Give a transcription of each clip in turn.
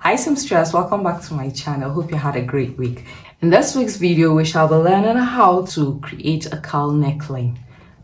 Hi seamstress, welcome back to my channel. Hope you had a great week. In this week's video, we shall be learning how to create a cowl neckline.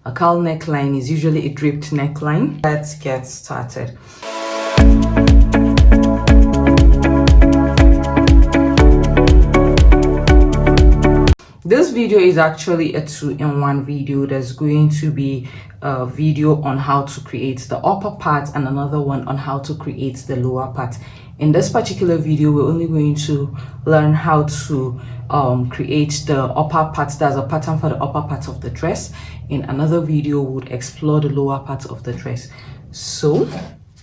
A cowl neckline is usually a draped neckline. Let's get started. This video is actually a two-in-one video. There's going to be a video on how to create the upper part and another one on how to create the lower part. In this particular video, we're only going to learn how to create the upper part. That's a pattern for the upper part of the dress. In another video, we would explore the lower part of the dress. So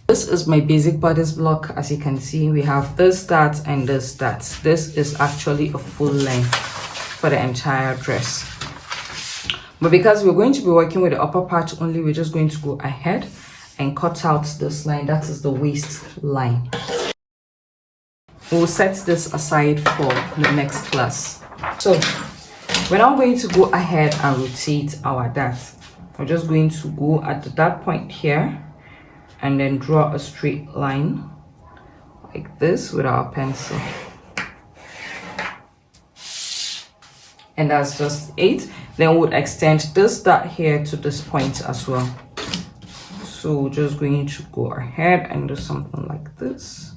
this is my basic bodice block. As you can see, we have this dart and this dart. This is actually a full length for the entire dress, but because we're going to be working with the upper part only, we're just going to go ahead and cut out this line. That is the waist line. We'll set this aside for the next class. So we're now going to go ahead and rotate our dart. We're just going to go at the dart point here and then draw a straight line like this with our pencil. And that's just it. Then we'll extend this dart here to this point as well. So we're just going to go ahead and do something like this.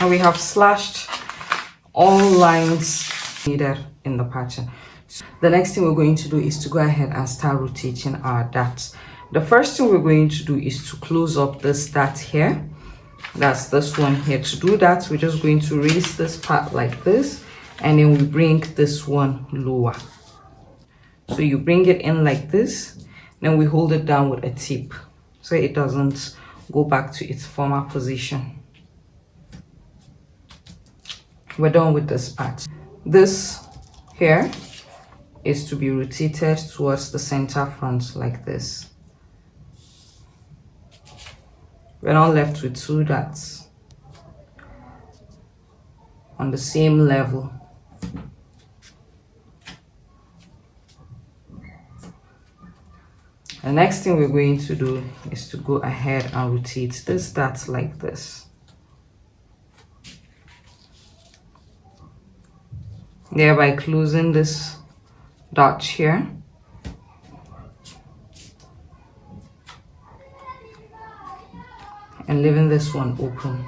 And we have slashed all lines needed in the pattern. So the next thing we're going to do is to go ahead and start rotating our darts. The first thing we're going to do is to close up this dart here. That's this one here. To do that, we're just going to raise this part like this, and then we bring this one lower. So you bring it in like this, then we hold it down with a tip so it doesn't go back to its former position. We're done with this part. This here is to be rotated towards the center front like this. We're now left with two darts on the same level. The next thing we're going to do is to go ahead and rotate this dart like this, thereby closing this dot here. And leaving this one open.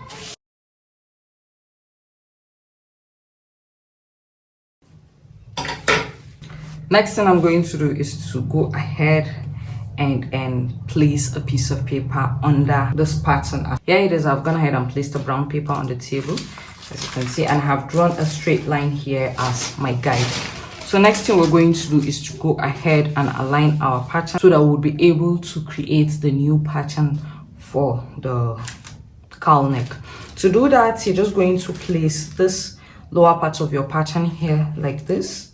Next thing I'm going to do is to go ahead and place a piece of paper under this pattern. Here it is. I've gone ahead and placed a brown paper on the table, as you can see, and have drawn a straight line here as my guide. So next thing we're going to do is to go ahead and align our pattern so that we'll be able to create the new pattern for the cowl neck. To do that, you're just going to place this lower part of your pattern here like this,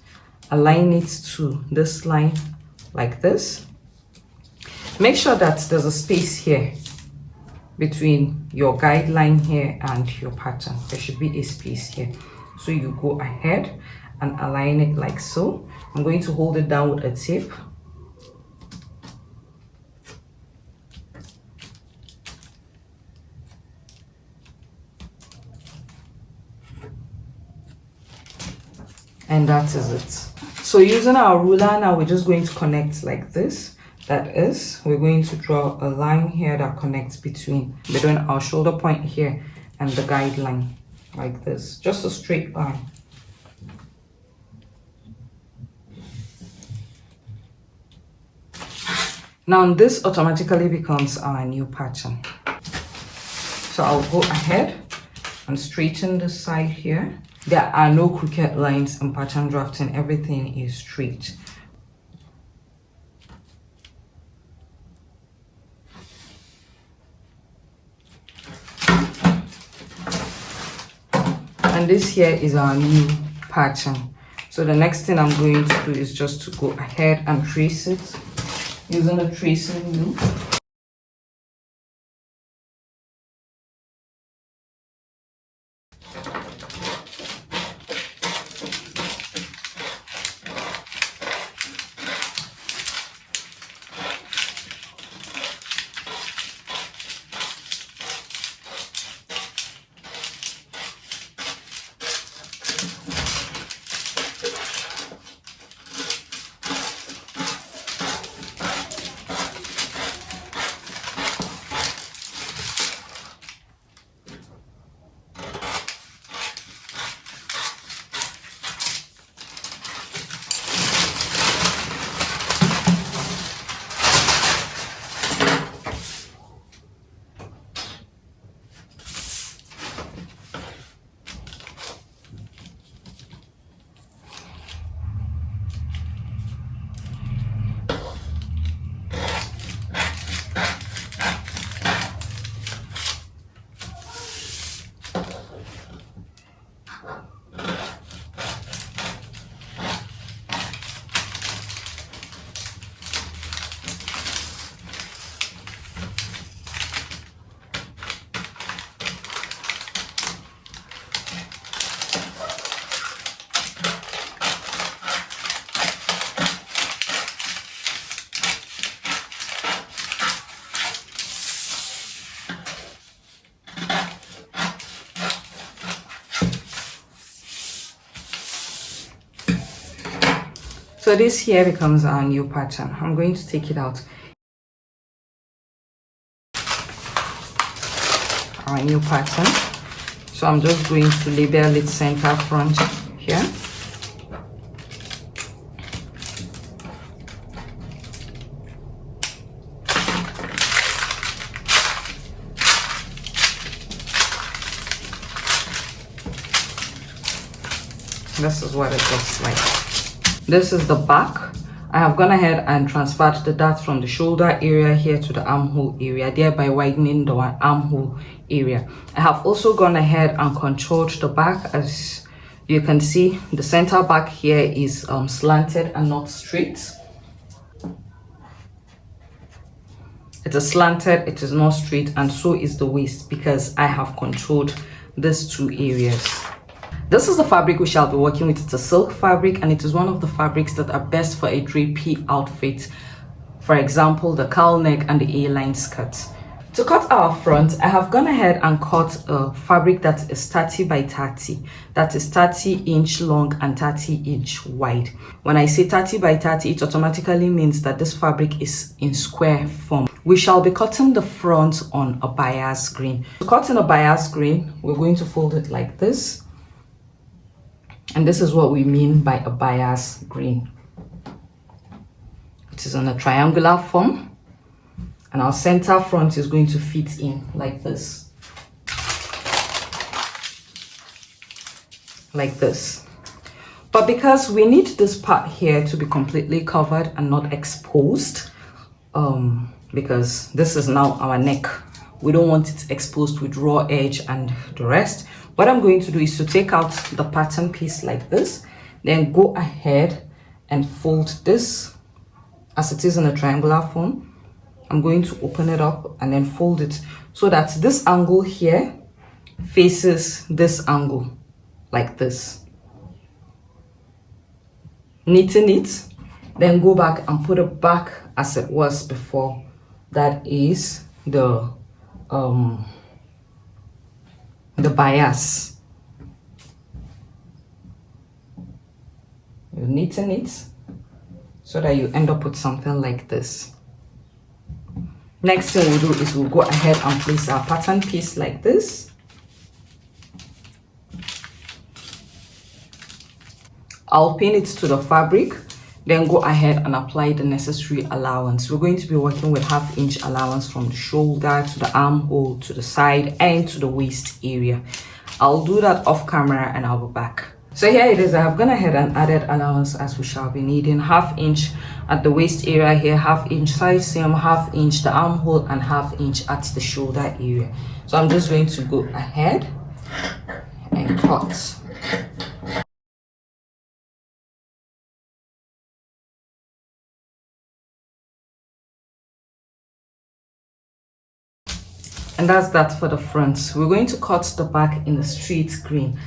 align it to this line like this. Make sure that there's a space here between your guideline here and your pattern. There should be a space here. So you go ahead and align it like so. I'm going to hold it down with a tape. And that is it. So using our ruler now, we're just going to connect like this. That is, we're going to draw a line here that connects between our shoulder point here and the guideline like this. Just a straight line. Now this automatically becomes our new pattern. So I'll go ahead and straighten this side here. There are no crooked lines in pattern drafting. Everything is straight. And this here is our new pattern. So the next thing I'm going to do is just to go ahead and trace it using a tracing wheel. So this here becomes our new pattern. I'm going to take it out. Our new pattern. So I'm just going to label it center front here. This is what it looks like. This is the back. I have gone ahead and transferred the dart from the shoulder area here to the armhole area, thereby widening the armhole area. I have also gone ahead and contoured the back. As you can see, the center back here is slanted and not straight. It is slanted, it is not straight, and so is the waist, because I have contoured these two areas. This is the fabric we shall be working with. It's a silk fabric, and it is one of the fabrics that are best for a drapey outfit. For example, the cowl neck and the A-line skirt. To cut our front, I have gone ahead and cut a fabric that is 30 by 30. That is 30-inch long and 30-inch wide. When I say 30 by 30, it automatically means that this fabric is in square form. We shall be cutting the front on a bias green. To cut in a bias green, we're going to fold it like this. And this is what we mean by a bias green. It is in a triangular form, and our center front is going to fit in like this. Like this. But because we need this part here to be completely covered and not exposed, because this is now our neck, we don't want it exposed with raw edge and the rest. What I'm going to do is to take out the pattern piece like this, then go ahead and fold this as it is in a triangular form. I'm going to open it up and then fold it so that this angle here faces this angle like this. Neaten it, then go back and put it back as it was before. That is the bias. You neaten it so that you end up with something like this. Next thing we'll do is we'll go ahead and place our pattern piece like this. I'll pin it to the fabric, then go ahead and apply the necessary allowance. We're going to be working with 1/2 inch allowance from the shoulder to the armhole to the side and to the waist area. I'll do that off camera and I'll be back. So here it is. I have gone ahead and added allowance as we shall be needing 1/2 inch at the waist area here, 1/2 inch side seam, 1/2 inch the armhole, and 1/2 inch at the shoulder area. So I'm just going to go ahead and cut. And that's that for the front. We're going to cut the back in the street green.